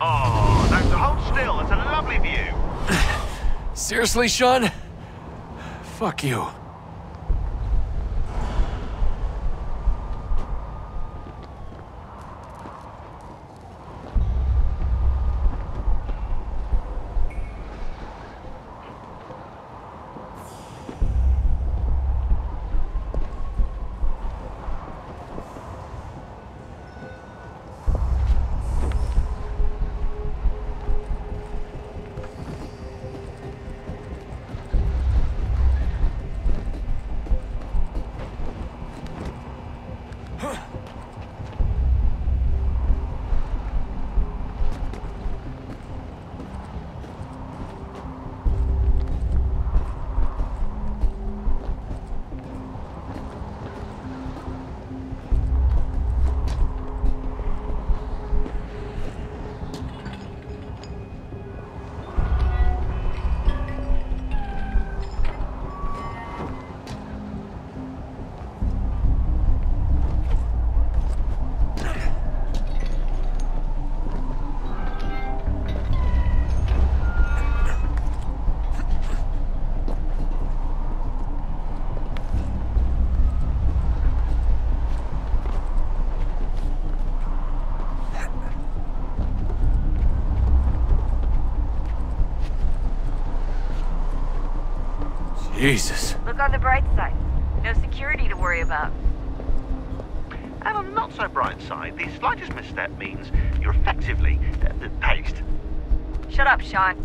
Oh, that's hold still. That's a lovely view. Seriously, Sean? Fuck you. Jesus. Look on the bright side. No security to worry about. And on the not so bright side, the slightest misstep means you're effectively paced. Shut up, Sean.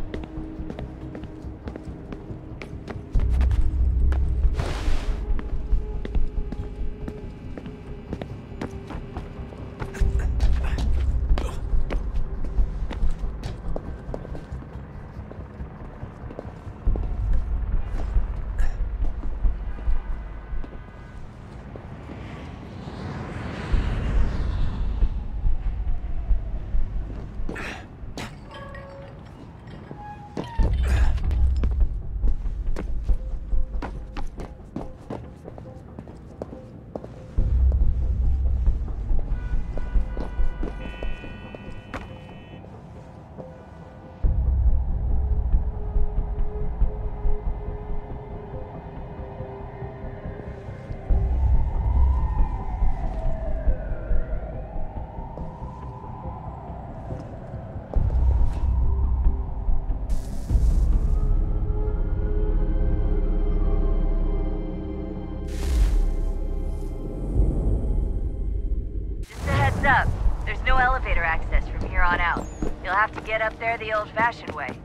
Up. There's no elevator access from here on out. You'll have to get up there the old-fashioned way.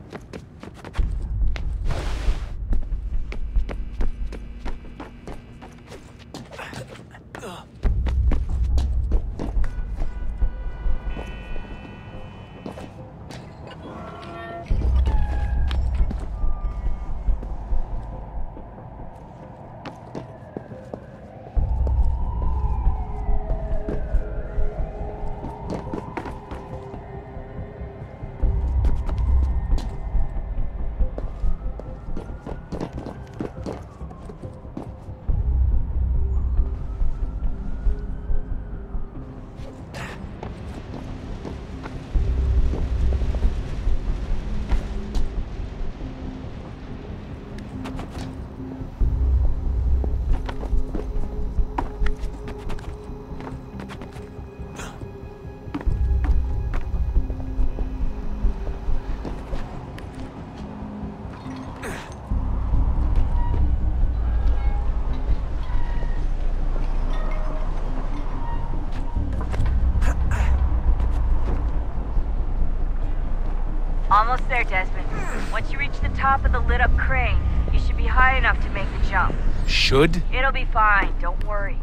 Almost there, Desmond. Once you reach the top of the lit-up crane, you should be high enough to make the jump. Should? It'll be fine, don't worry.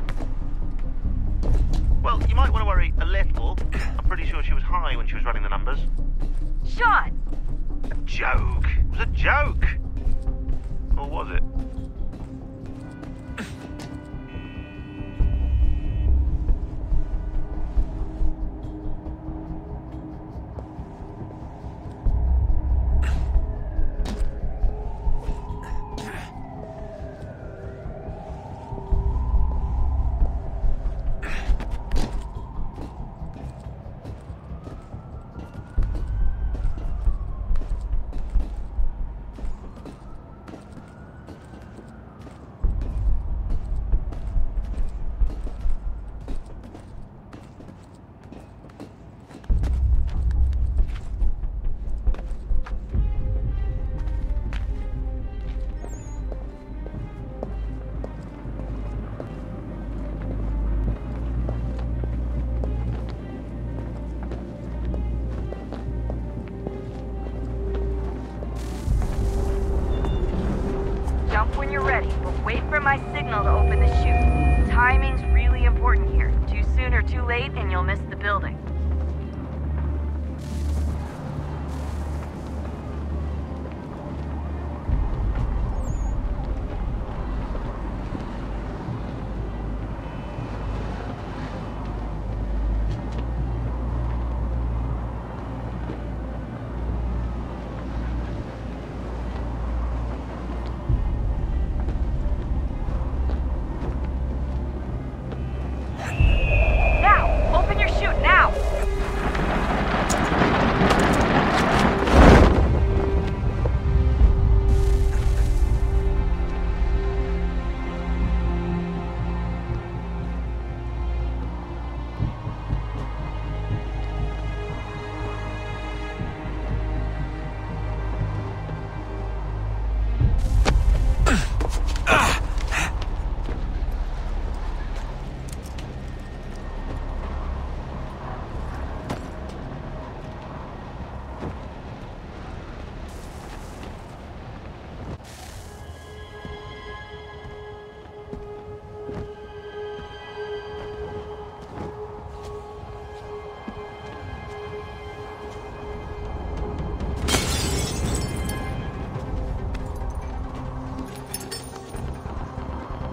Well, you might want to worry a little. I'm pretty sure she was high when she was running the numbers. Sean! A joke. It was a joke. Or was it? Wait for my signal to open the chute. Timing's really important here. Too soon or too late, and you'll miss the building.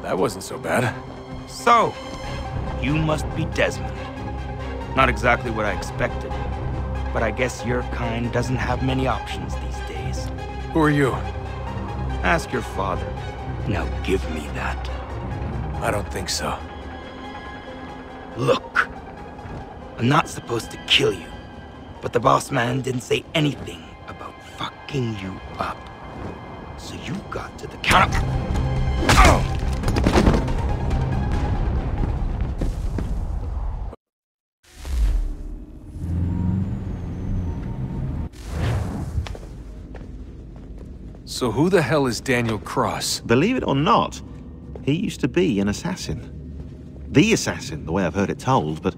That wasn't so bad. So, you must be Desmond. Not exactly what I expected, but I guess your kind doesn't have many options these days. Who are you? Ask your father. Now give me that. I don't think so. Look, I'm not supposed to kill you, but the boss man didn't say anything about fucking you up. So you got to the counter. Oh! So who the hell is Daniel Cross? Believe it or not, he used to be an assassin. The assassin, the way I've heard it told, but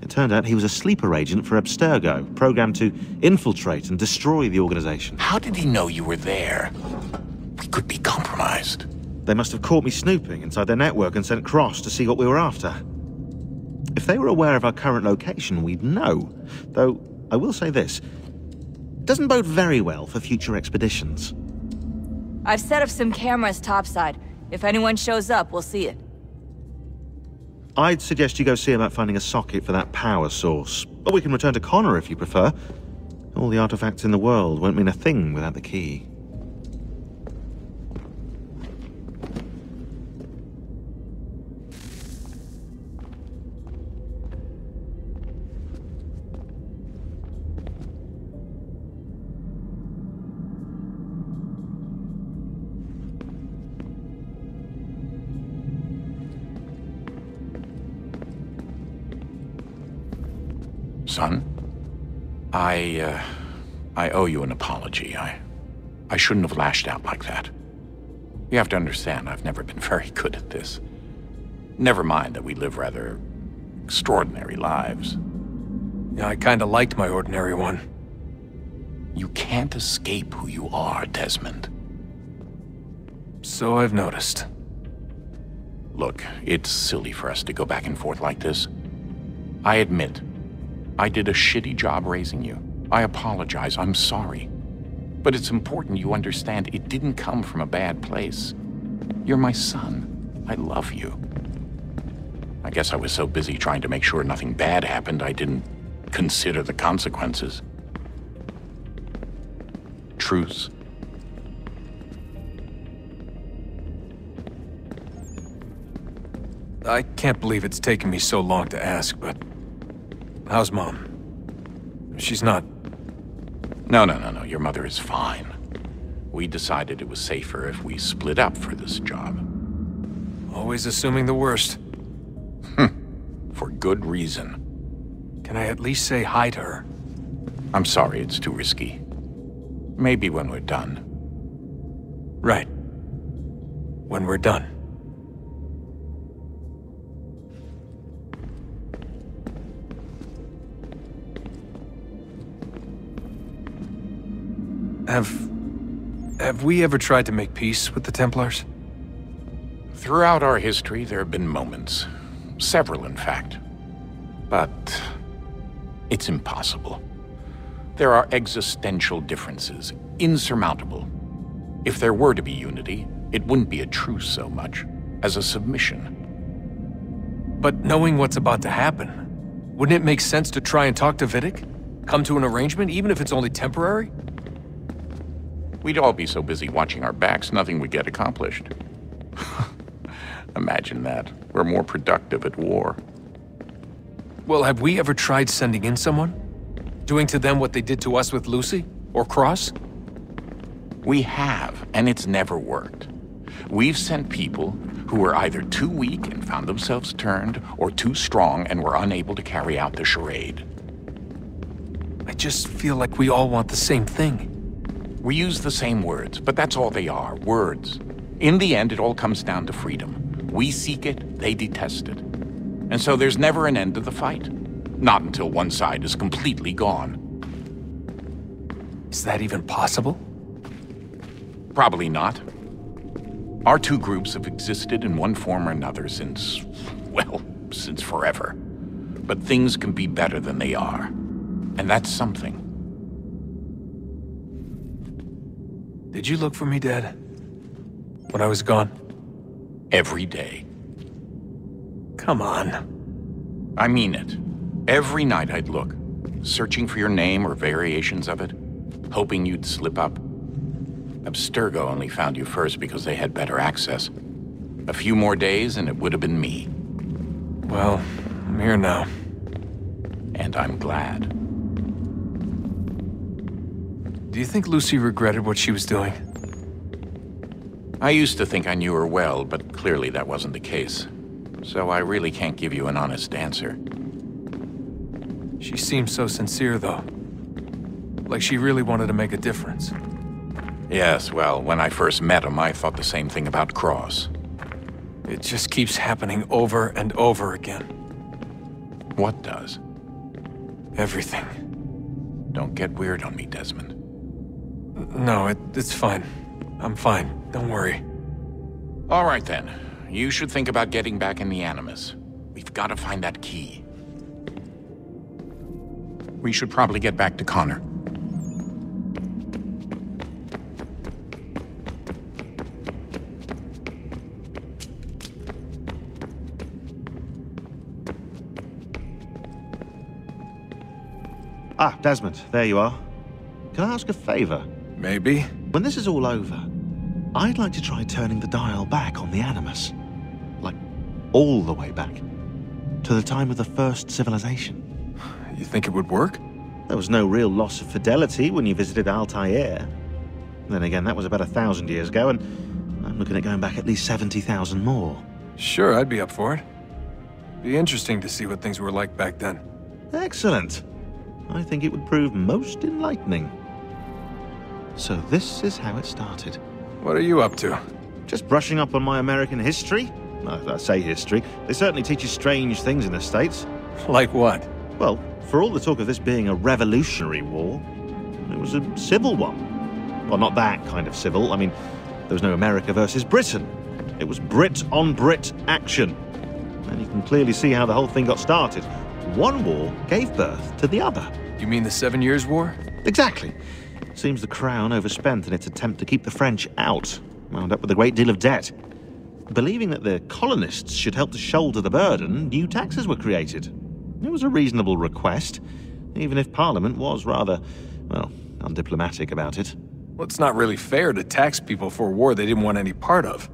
it turned out he was a sleeper agent for Abstergo, programmed to infiltrate and destroy the organization. How did he know you were there? We could be compromised. They must have caught me snooping inside their network and sent Cross to see what we were after. If they were aware of our current location, we'd know. Though, I will say this, doesn't bode very well for future expeditions. I've set up some cameras topside. If anyone shows up, we'll see it. I'd suggest you go see about finding a socket for that power source. Or we can return to Connor if you prefer. All the artifacts in the world won't mean a thing without the key. Son, I owe you an apology. I shouldn't have lashed out like that. You have to understand, I've never been very good at this. Never mind that we live rather extraordinary lives. Yeah, I kinda liked my ordinary one. You can't escape who you are, Desmond. So I've noticed. Look, it's silly for us to go back and forth like this. I admit, I did a shitty job raising you. I apologize, I'm sorry. But it's important you understand it didn't come from a bad place. You're my son. I love you. I guess I was so busy trying to make sure nothing bad happened, I didn't consider the consequences. Truce. I can't believe it's taken me so long to ask, but... how's Mom? She's not... No. Your mother is fine. We decided it was safer if we split up for this job. Always assuming the worst. For good reason. Can I at least say hi to her? I'm sorry, it's too risky. Maybe when we're done. Right. When we're done. Have we ever tried to make peace with the Templars? Throughout our history, there have been moments. Several, in fact. But it's impossible. There are existential differences, insurmountable. If there were to be unity, it wouldn't be a truce so much as a submission. But knowing what's about to happen, wouldn't it make sense to try and talk to Vidic? Come to an arrangement, even if it's only temporary? We'd all be so busy watching our backs, nothing would get accomplished. Imagine that. We're more productive at war. Well, have we ever tried sending in someone? Doing to them what they did to us with Lucy? Or Cross? We have, and it's never worked. We've sent people who were either too weak and found themselves turned, or too strong and were unable to carry out the charade. I just feel like we all want the same thing. We use the same words, but that's all they are, words. In the end, it all comes down to freedom. We seek it, they detest it. And so there's never an end to the fight. Not until one side is completely gone. Is that even possible? Probably not. Our two groups have existed in one form or another since, well, since forever. But things can be better than they are. And that's something. Did you look for me, Dad? When I was gone? Every day. Come on. I mean it. Every night I'd look, searching for your name or variations of it, hoping you'd slip up. Abstergo only found you first because they had better access. A few more days and it would have been me. Well, I'm here now. And I'm glad. Do you think Lucy regretted what she was doing? I used to think I knew her well, but clearly that wasn't the case. So I really can't give you an honest answer. She seemed so sincere, though. Like she really wanted to make a difference. Yes, well, when I first met him, I thought the same thing about Cross. It just keeps happening over and over again. What does? Everything. Don't get weird on me, Desmond. No, it's fine. I'm fine. Don't worry. All right, then. You should think about getting back in the Animus. We've got to find that key. We should probably get back to Connor. Ah, Desmond, there you are. Can I ask a favor? Maybe. When this is all over, I'd like to try turning the dial back on the Animus. Like, all the way back. To the time of the first civilization. You think it would work? There was no real loss of fidelity when you visited Altair. Then again, that was about 1,000 years ago, and I'm looking at going back at least 70,000 more. Sure, I'd be up for it. Be interesting to see what things were like back then. Excellent. I think it would prove most enlightening. So this is how it started. What are you up to? Just brushing up on my American history. I say history. They certainly teach you strange things in the States. Like what? Well, for all the talk of this being a revolutionary war, it was a civil one. Well, not that kind of civil. I mean, there was no America versus Britain. It was Brit on Brit action. And you can clearly see how the whole thing got started. One war gave birth to the other. You mean the 7 Years' War? Exactly. Seems the Crown overspent in its attempt to keep the French out, wound up with a great deal of debt. Believing that the colonists should help to shoulder the burden, new taxes were created. It was a reasonable request, even if Parliament was rather, well, undiplomatic about it. Well, it's not really fair to tax people for a war they didn't want any part of.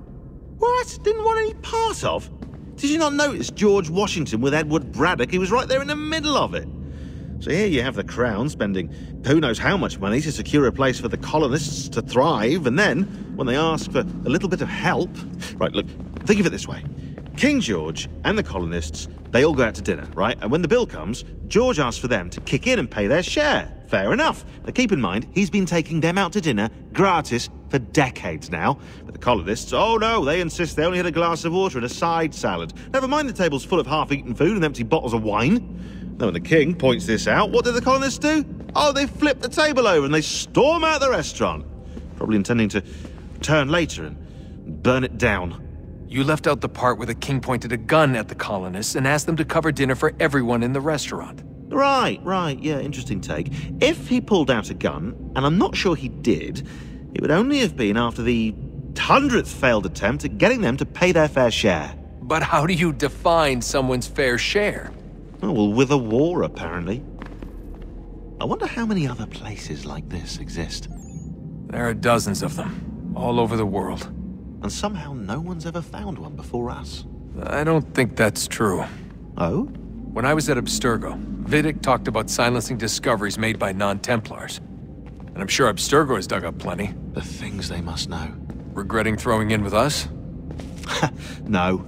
What? Didn't want any part of? Did you not notice George Washington with Edward Braddock? He was right there in the middle of it. So here you have the Crown spending who knows how much money to secure a place for the colonists to thrive, and then, when they ask for a little bit of help... Right, look, think of it this way. King George and the colonists, they all go out to dinner, right? And when the bill comes, George asks for them to kick in and pay their share. Fair enough. Now keep in mind, he's been taking them out to dinner gratis for decades now. But the colonists, oh no, they insist they only had a glass of water and a side salad. Never mind the table's full of half-eaten food and empty bottles of wine. Now when the king points this out, what do the colonists do? Oh, they flip the table over and they storm out the restaurant. Probably intending to turn later and burn it down. You left out the part where the king pointed a gun at the colonists and asked them to cover dinner for everyone in the restaurant. Right, yeah, interesting take. If he pulled out a gun, and I'm not sure he did, it would only have been after the 100th failed attempt at getting them to pay their fair share. But how do you define someone's fair share? Oh, well, with a war, apparently. I wonder how many other places like this exist. There are dozens of them, all over the world. And somehow no one's ever found one before us. I don't think that's true. Oh? When I was at Abstergo, Vidic talked about silencing discoveries made by non-Templars. And I'm sure Abstergo has dug up plenty. The things they must know. Regretting throwing in with us? No.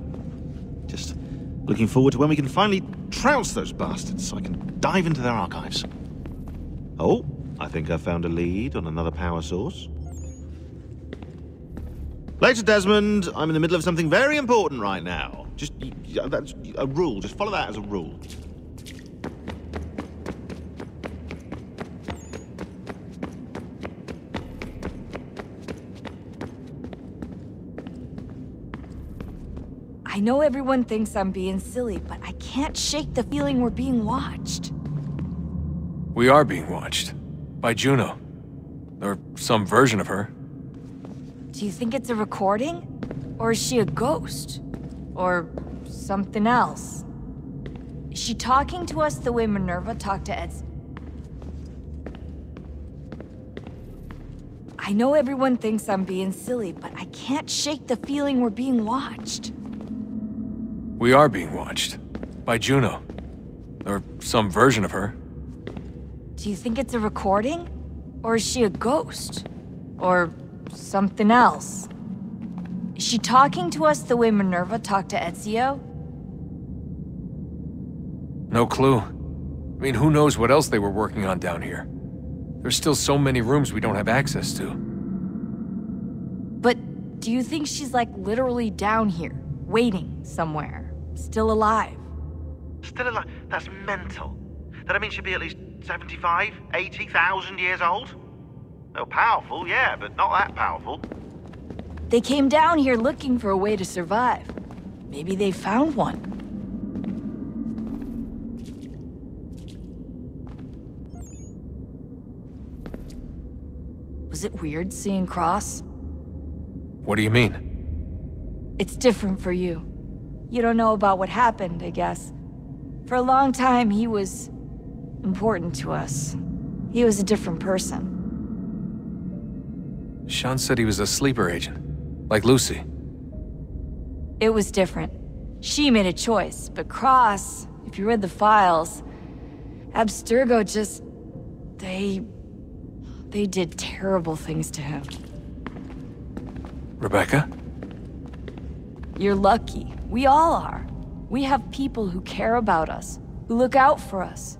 Just looking forward to when we can finally trounce those bastards so I can dive into their archives. Oh, I think I found a lead on another power source. Later, Desmond. I'm in the middle of something very important right now. That's a rule. Just follow that as a rule. I know everyone thinks I'm being silly, but I can't shake the feeling we're being watched. We are being watched. By Juno. Or some version of her. Do you think it's a recording? Or is she a ghost? Or something else? Is she talking to us the way Minerva talked to Ed? I know everyone thinks I'm being silly, but I can't shake the feeling we're being watched. We are being watched. By Juno. Or some version of her. Do you think it's a recording? Or is she a ghost? Or something else? Is she talking to us the way Minerva talked to Ezio? No clue. I mean, who knows what else they were working on down here? There's still so many rooms we don't have access to. But do you think she's like literally down here, waiting somewhere, still alive? Still alive? That's mental. That means she'd be at least 75, 80,000 years old? No, powerful, yeah, but not that powerful. They came down here looking for a way to survive. Maybe they found one. Was it weird seeing Cross? What do you mean? It's different for you. You don't know about what happened, I guess. For a long time, he was important to us. He was a different person. Sean said he was a sleeper agent. Like Lucy. It was different. She made a choice, but Cross, if you read the files, Abstergo just... They did terrible things to him. Rebecca? You're lucky. We all are. We have people who care about us, who look out for us.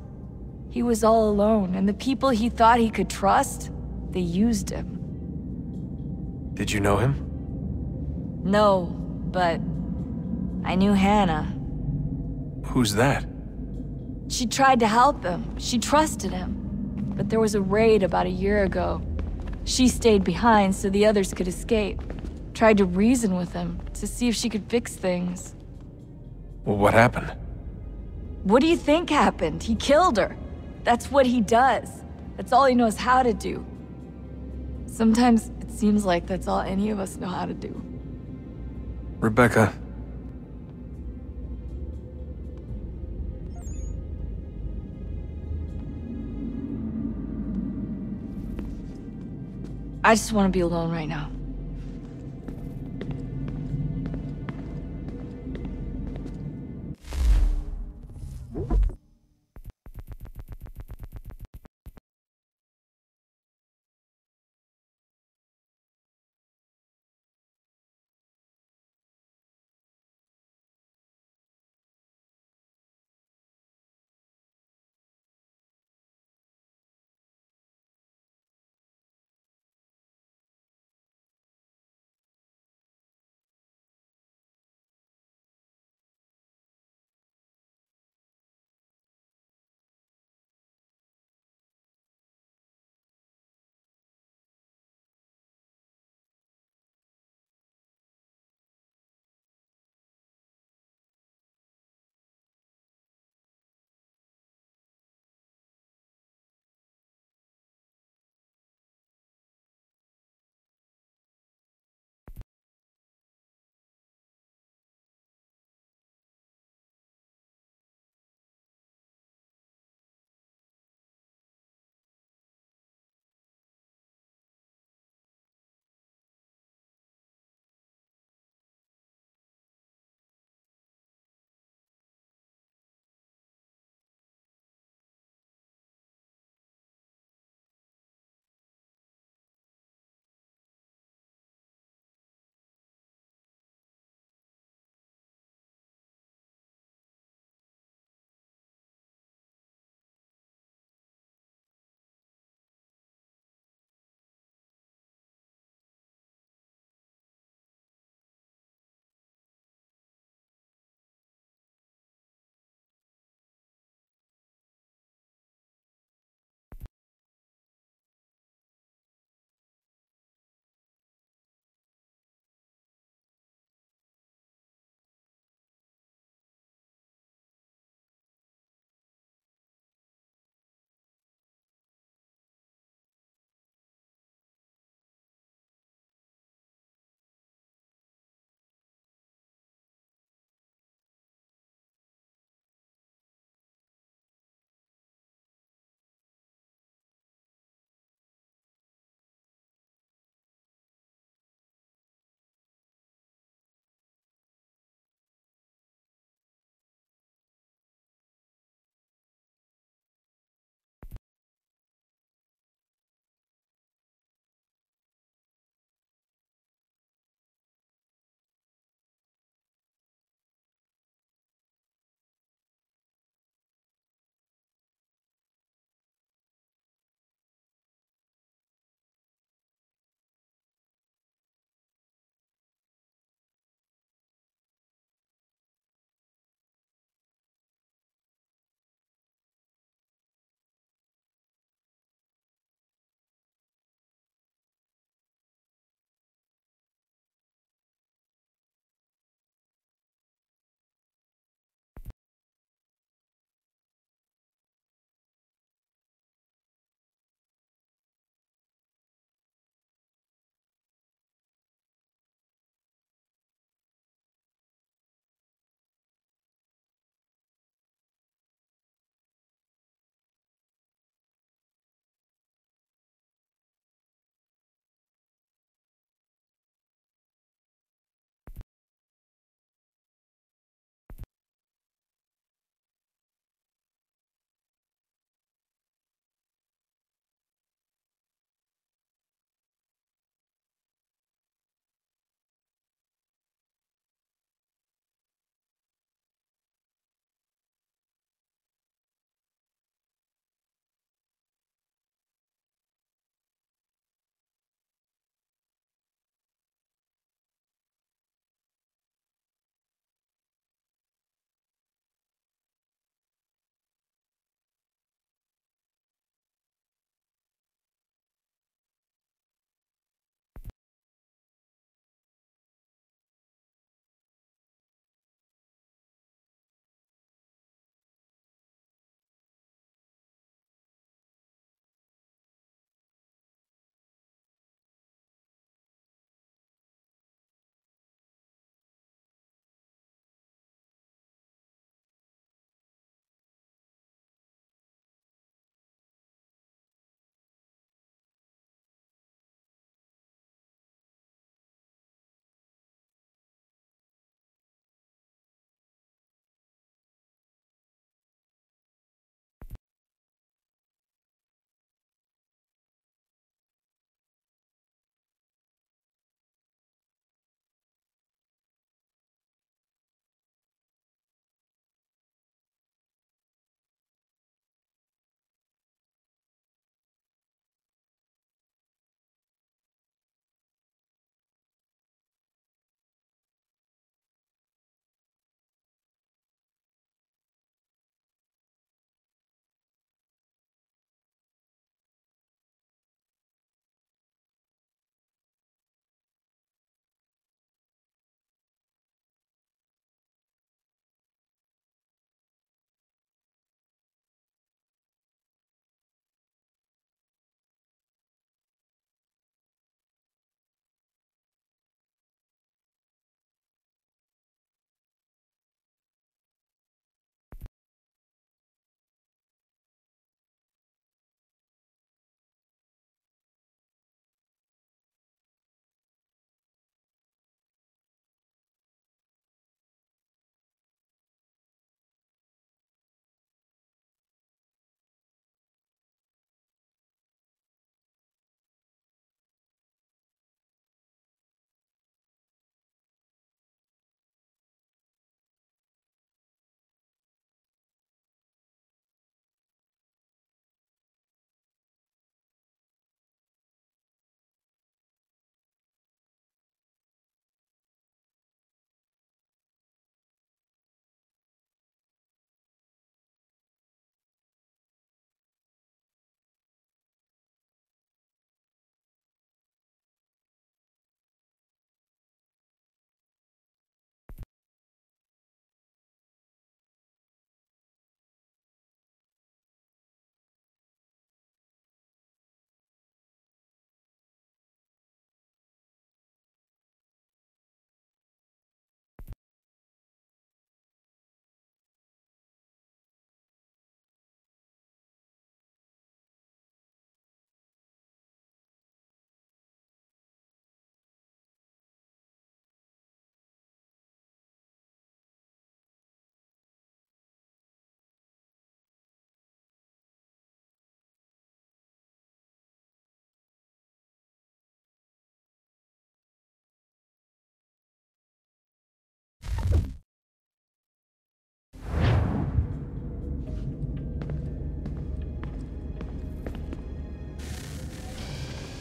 He was all alone, and the people he thought he could trust, they used him. Did you know him? No, but I knew Hannah. Who's that? She tried to help him. She trusted him. But there was a raid about a year ago. She stayed behind so the others could escape. Tried to reason with him to see if she could fix things. Well, what happened? What do you think happened? He killed her. That's what he does. That's all he knows how to do. Sometimes it seems like that's all any of us know how to do. Rebecca. I just want to be alone right now.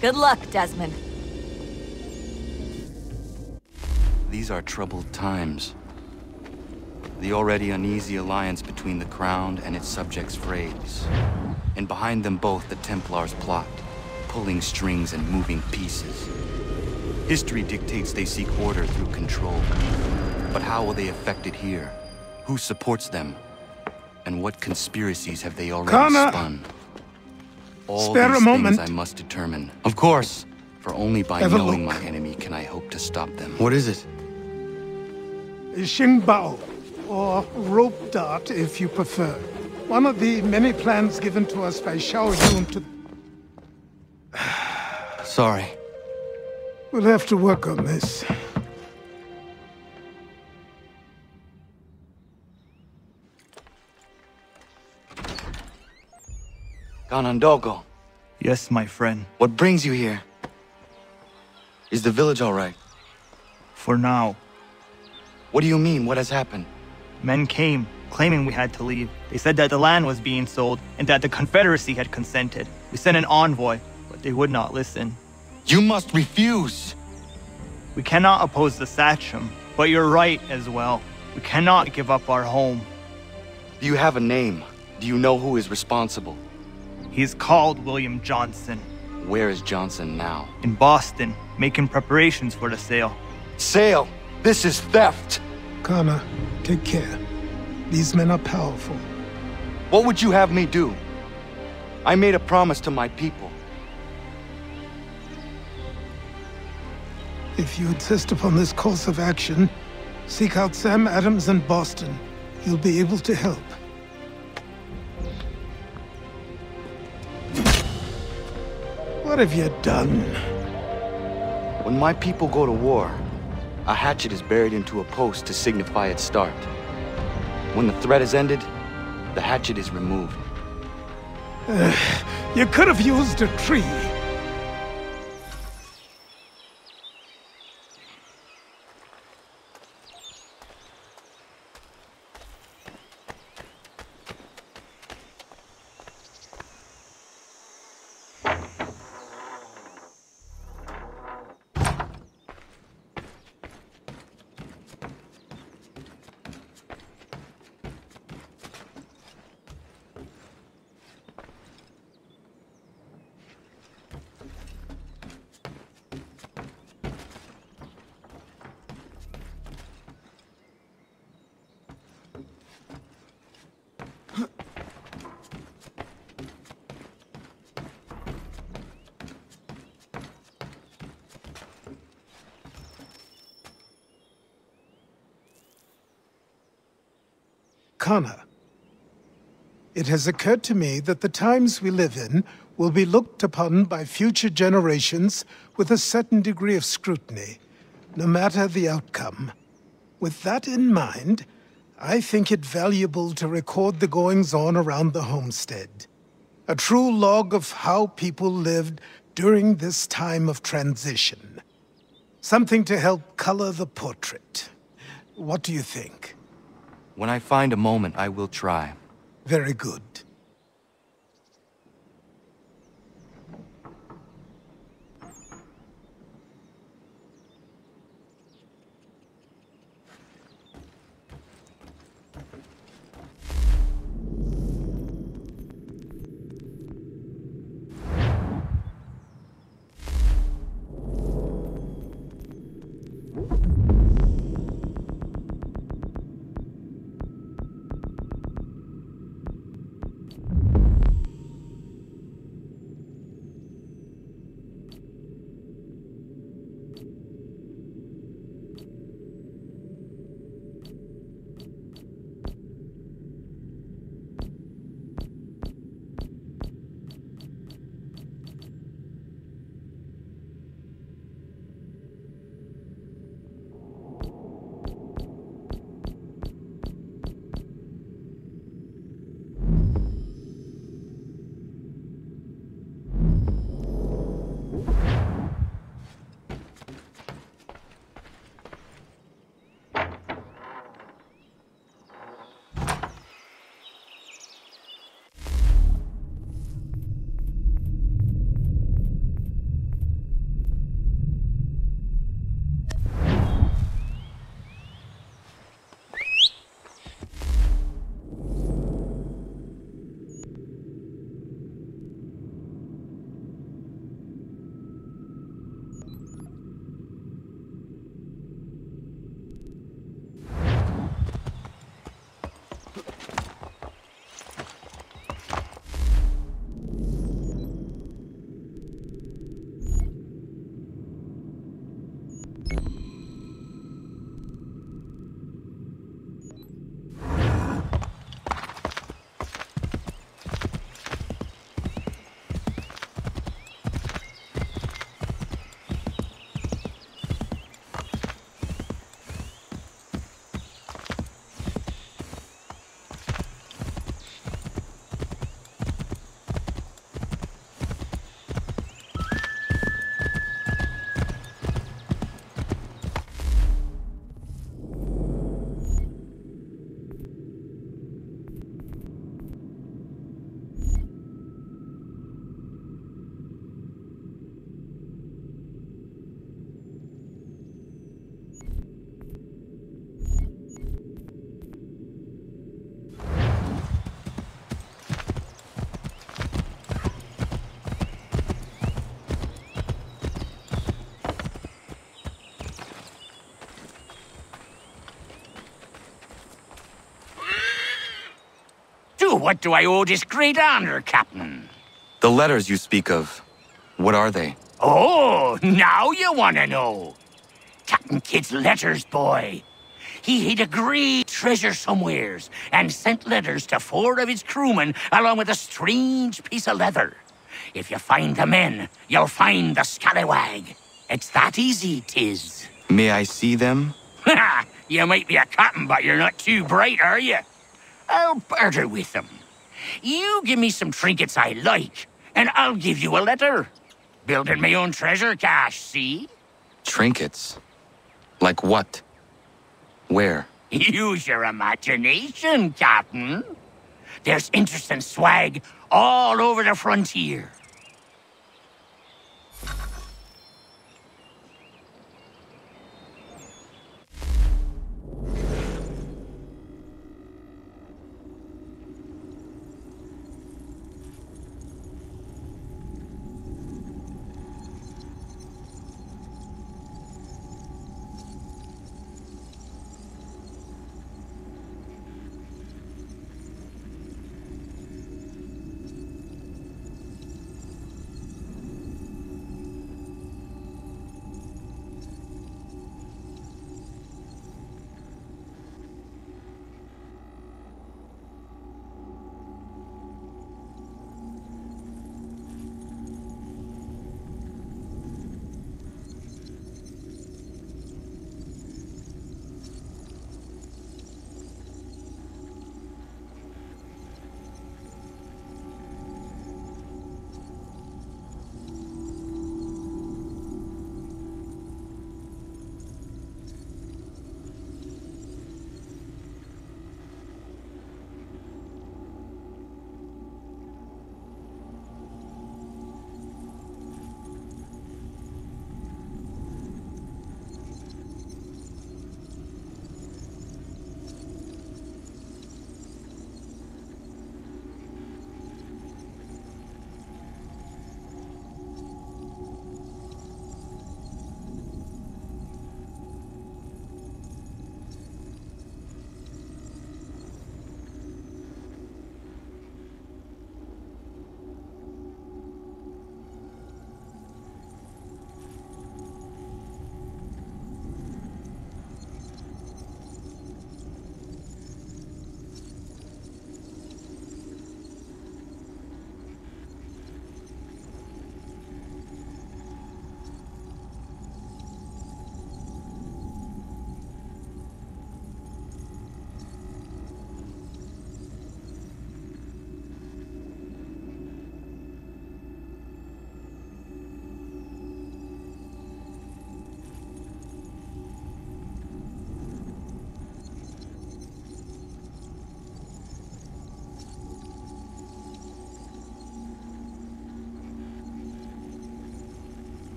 Good luck, Desmond. These are troubled times. The already uneasy alliance between the Crown and its subjects frays. And behind them both the Templars plot, pulling strings and moving pieces. History dictates they seek order through control. But how will they affect it here? Who supports them? And what conspiracies have they already spun? All spare these a moment. things I must determine. Of course, for only by Have a knowing look. my enemy can I hope to stop them. What is it? Xingbao, or rope dart if you prefer. One of the many plans given to us by Xiao Yun to... Sorry. We'll have to work on this. Ganondogo, Yes, my friend. what brings you here? Is the village all right? For now. What do you mean? What has happened? Men came, claiming we had to leave. They said that the land was being sold, and that the Confederacy had consented. We sent an envoy, but they would not listen. You must refuse! We cannot oppose the Sachem, but you're right as well. We cannot give up our home. Do you have a name? Do you know who is responsible? He's called William Johnson, Where is Johnson now? in Boston, making preparations for the sale. Sale! This is theft! Kana, take care. These men are powerful. What would you have me do? I made a promise to my people. If you insist upon this course of action, seek out Sam Adams in Boston. He'll be able to help. What have you done? When my people go to war, a hatchet is buried into a post to signify its start. When the threat is ended, the hatchet is removed. You could have used a tree. Kana, it has occurred to me that the times we live in will be looked upon by future generations with a certain degree of scrutiny, no matter the outcome. With that in mind, I think it valuable to record the goings-on around the homestead. A true log of how people lived during this time of transition. Something to help color the portrait. What do you think? When I find a moment, I will try. Very good. What do I owe this great honor, Captain? The letters you speak of, what are they? Oh, now you want to know. Captain Kidd's letters, boy. He hid a great treasure somewheres and sent letters to 4 of his crewmen along with a strange piece of leather. If you find the men, you'll find the scallywag. It's that easy, 'tis. May I see them? Ha! You might be a captain, but you're not too bright, are you? I'll barter with them. You give me some trinkets I like, and I'll give you a letter. Building my own treasure cache, see? Trinkets? Like what? Where? Use your imagination, Captain. There's interesting swag all over the frontier.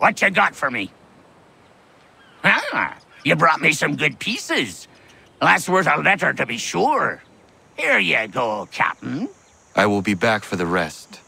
What you got for me? Ah, you brought me some good pieces. That's worth a letter to be sure. Here you go, Captain. I will be back for the rest.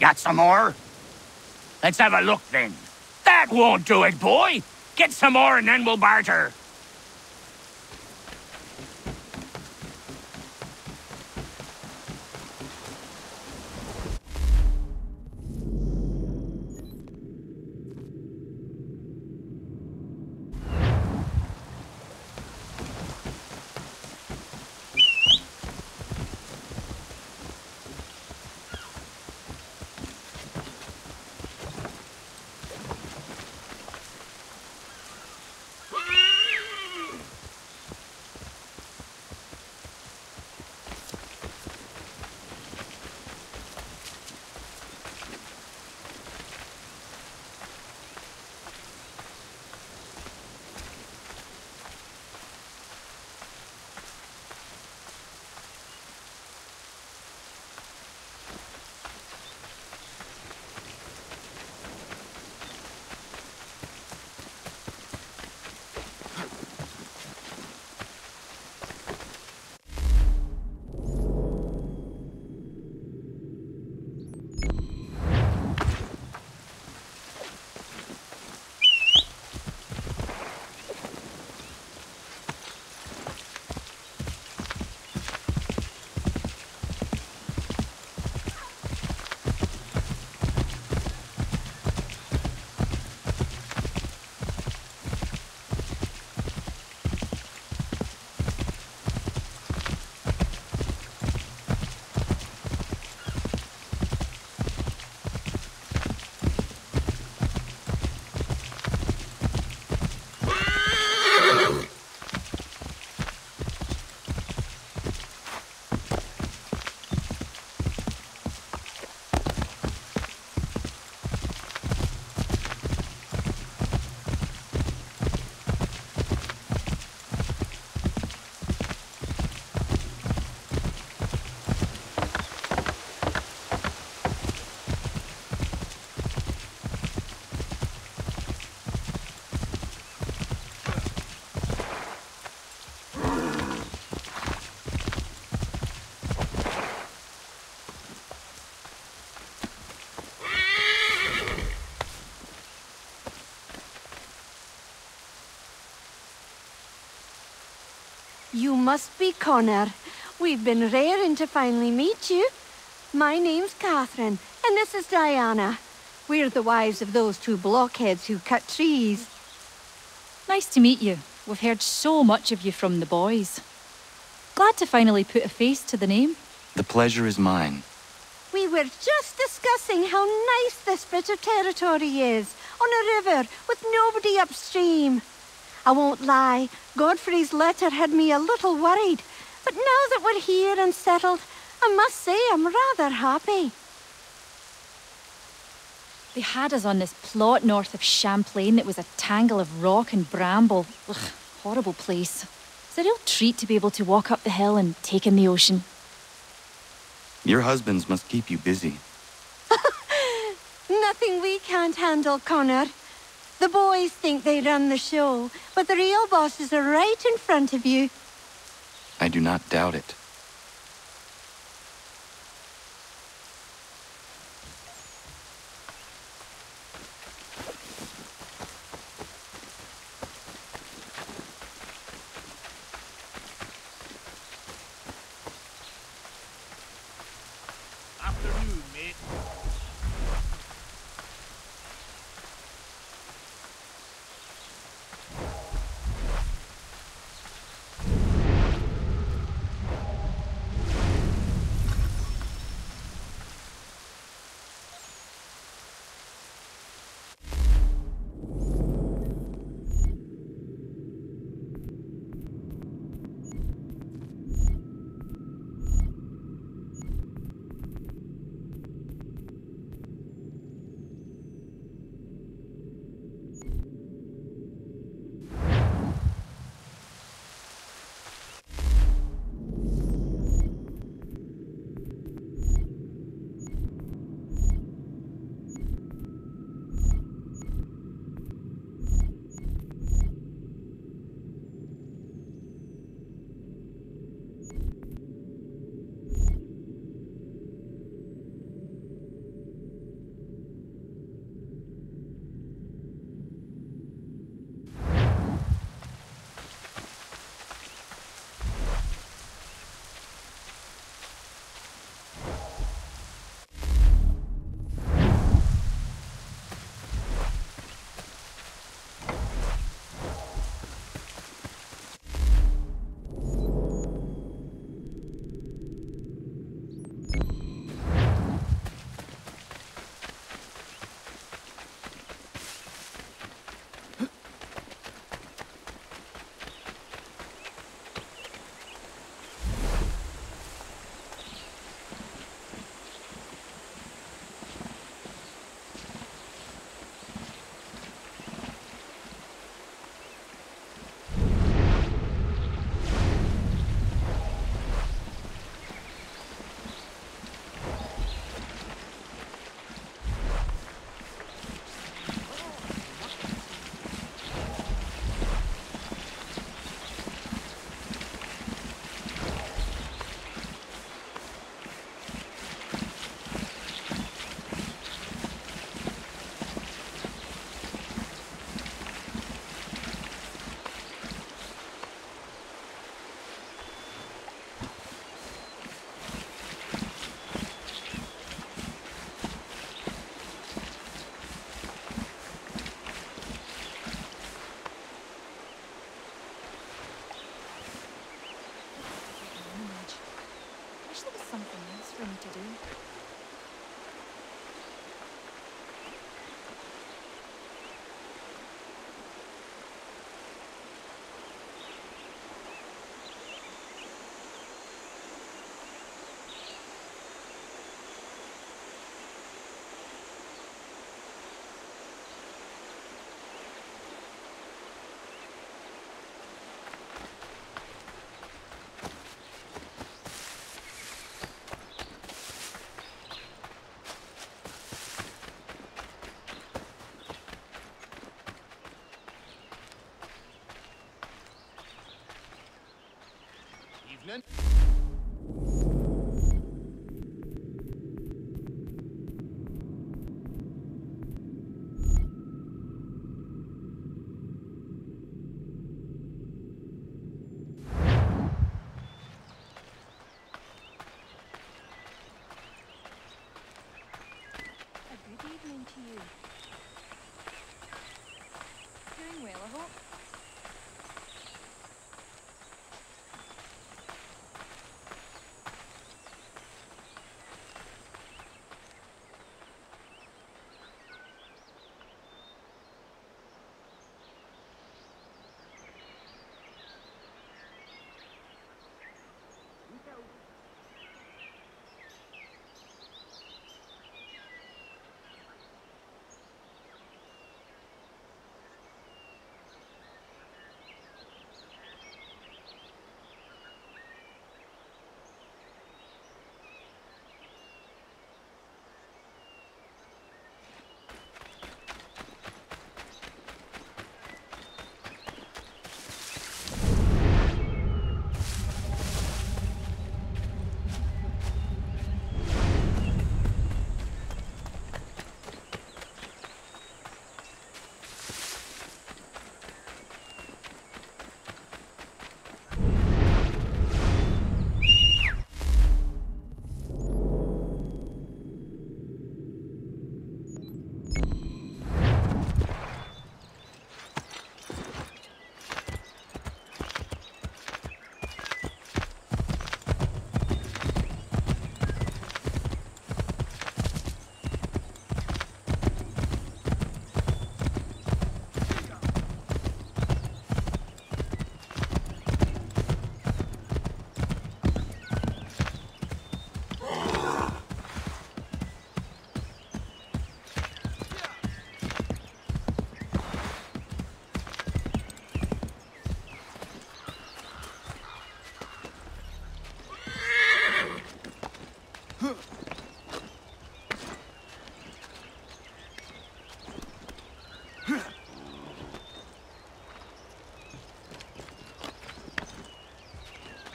Got some more? Let's have a look then. That won't do it, boy. Get some more and then we'll barter. You must be Connor. We've been raring to finally meet you. My name's Catherine, and this is Diana. We're the wives of those two blockheads who cut trees. Nice to meet you. We've heard so much of you from the boys. Glad to finally put a face to the name. The pleasure is mine. We were just discussing how nice this bit of territory is, on a river with nobody upstream. I won't lie, Godfrey's letter had me a little worried, but now that we're here and settled, I must say I'm rather happy. They had us on this plot north of Champlain that was a tangle of rock and bramble. Ugh, horrible place. It's a real treat to be able to walk up the hill and take in the ocean. Your husbands must keep you busy. Nothing we can't handle, Connor. The boys think they run the show, but the real bosses are right in front of you. I do not doubt it. Afternoon, mate. Same to you. Doing well, I hope.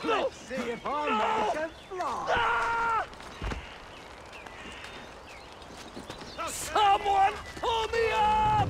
Let's see if I can fly. Someone pull me up!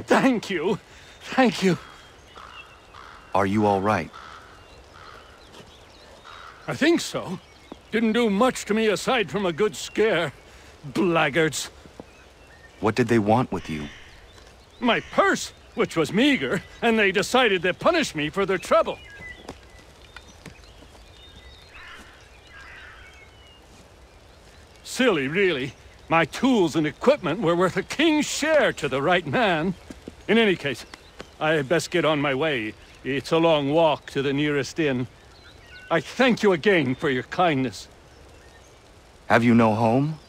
Thank you. Thank you. Are you all right? I think so. Didn't do much to me aside from a good scare. Blackguards. What did they want with you? My purse, which was meager, and they decided to punish me for their trouble. Silly, really. My tools and equipment were worth a king's share to the right man. In any case, I had best get on my way. It's a long walk to the nearest inn. I thank you again for your kindness. Have you no home?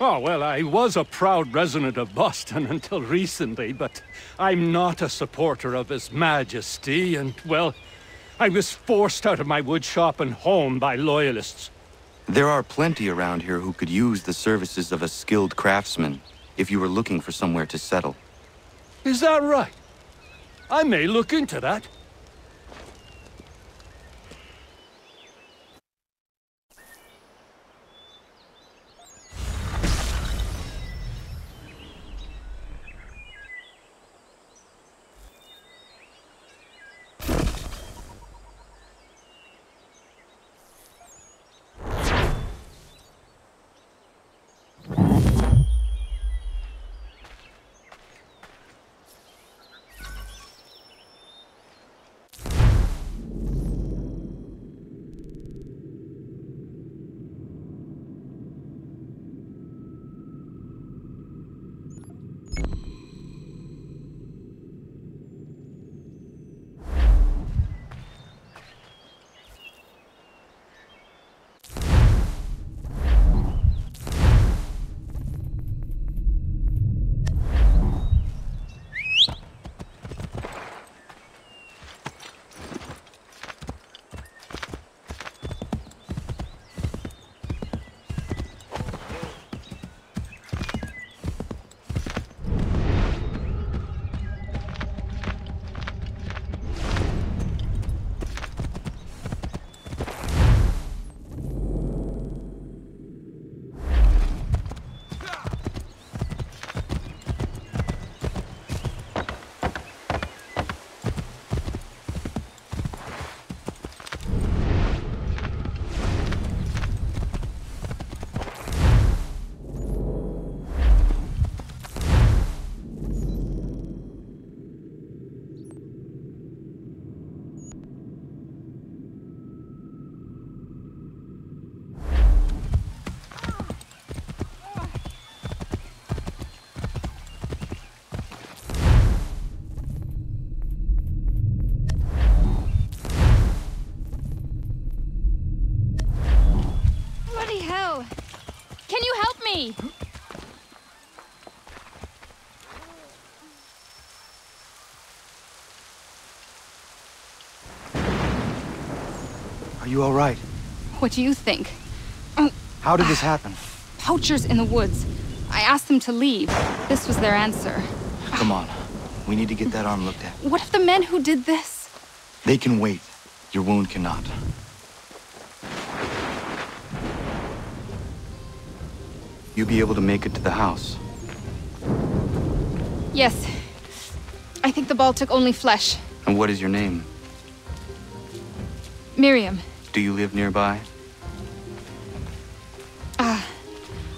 Oh, well, I was a proud resident of Boston until recently, but I'm not a supporter of His Majesty, and, well, I was forced out of my woodshop and home by loyalists. There are plenty around here who could use the services of a skilled craftsman if you were looking for somewhere to settle. Is that right? I may look into that. Holy hell! Can you help me? Are you all right? What do you think? How did this happen? Poachers in the woods. I asked them to leave. This was their answer. Come on. We need to get that arm looked at. What if the men who did this? They can wait. Your wound cannot. You'll be able to make it to the house. Yes. I think the ball took only flesh. And what is your name? Miriam. Do you live nearby?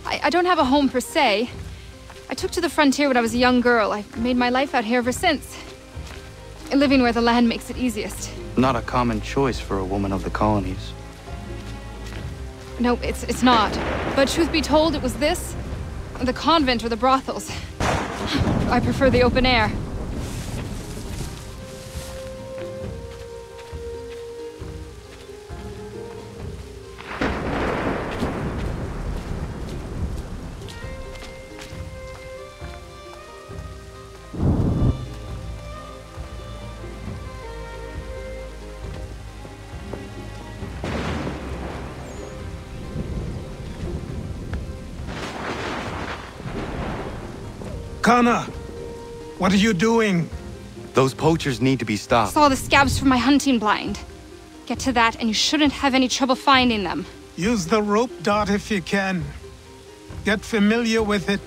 I don't have a home per se. I took to the frontier when I was a young girl. I've made my life out here ever since. Living where the land makes it easiest. Not a common choice for a woman of the colonies. No, it's not. But truth be told, it was this, the convent or the brothels. I prefer the open air. Kana, what are you doing? Those poachers need to be stopped. Saw the scabs from my hunting blind. Get to that and you shouldn't have any trouble finding them. Use the rope dart if you can. Get familiar with it.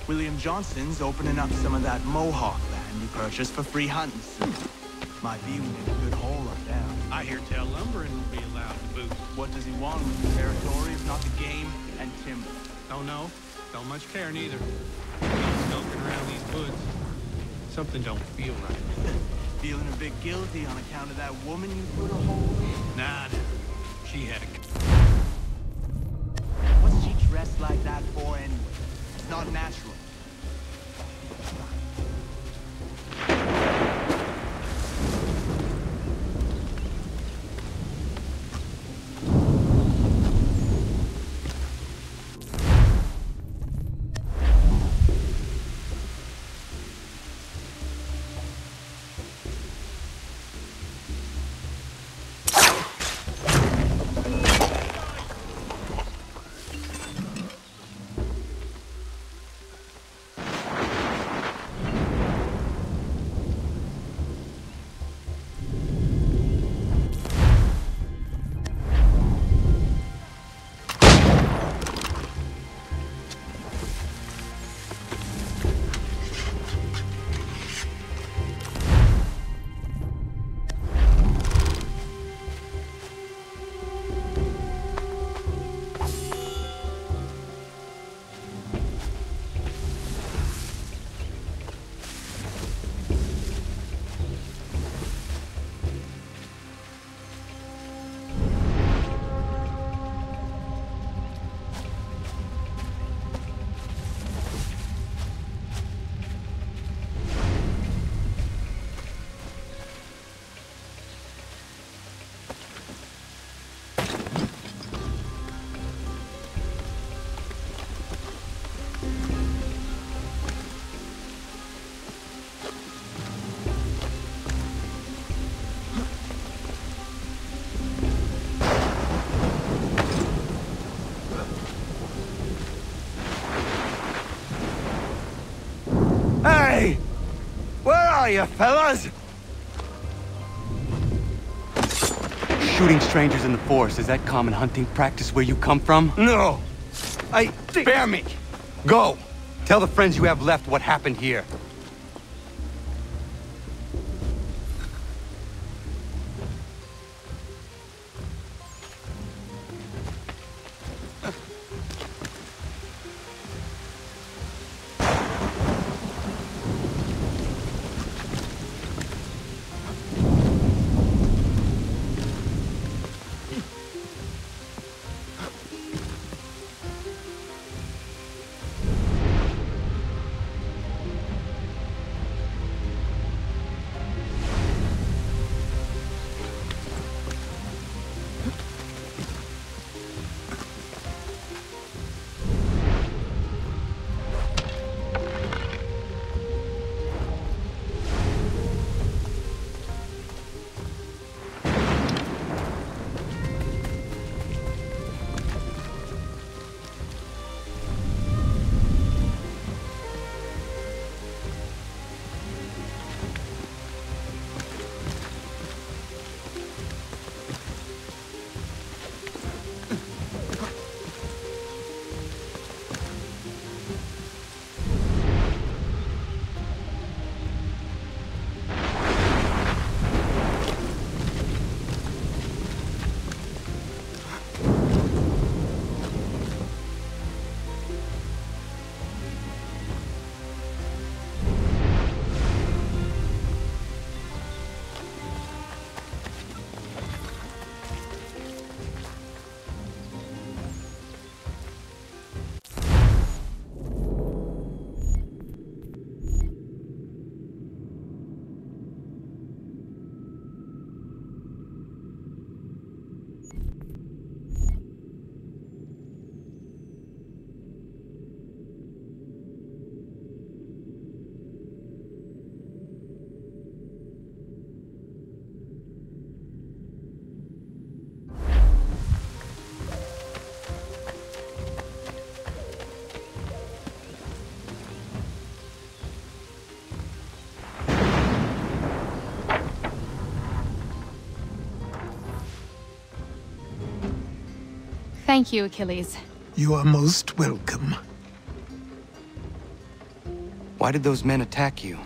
William Johnson's opening up some of that Mohawk land he purchased for free hunting soon. Might be we get a good haul up there. I hear tell lumbering will be allowed to boot. What does he want with the territory if not the game and timber? Don't know. Don't much care neither. He's skulking around these woods. Something don't feel right. Feeling a bit guilty on account of that woman you put a hold on? Nah. She had a... What's she dressed like that for anyway? It's not natural. Hey! Where are you, fellas? Shooting strangers in the forest, is that common hunting practice where you come from? No! Spare me! Go! Tell the friends you have left what happened here. Thank you, Achilles. You are most welcome. Why did those men attack you?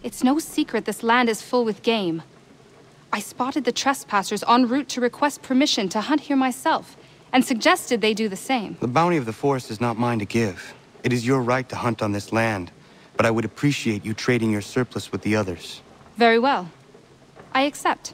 It's no secret this land is full with game. I spotted the trespassers en route to request permission to hunt here myself, and suggested they do the same. The bounty of the forest is not mine to give. It is your right to hunt on this land, but I would appreciate you trading your surplus with the others. Very well. I accept.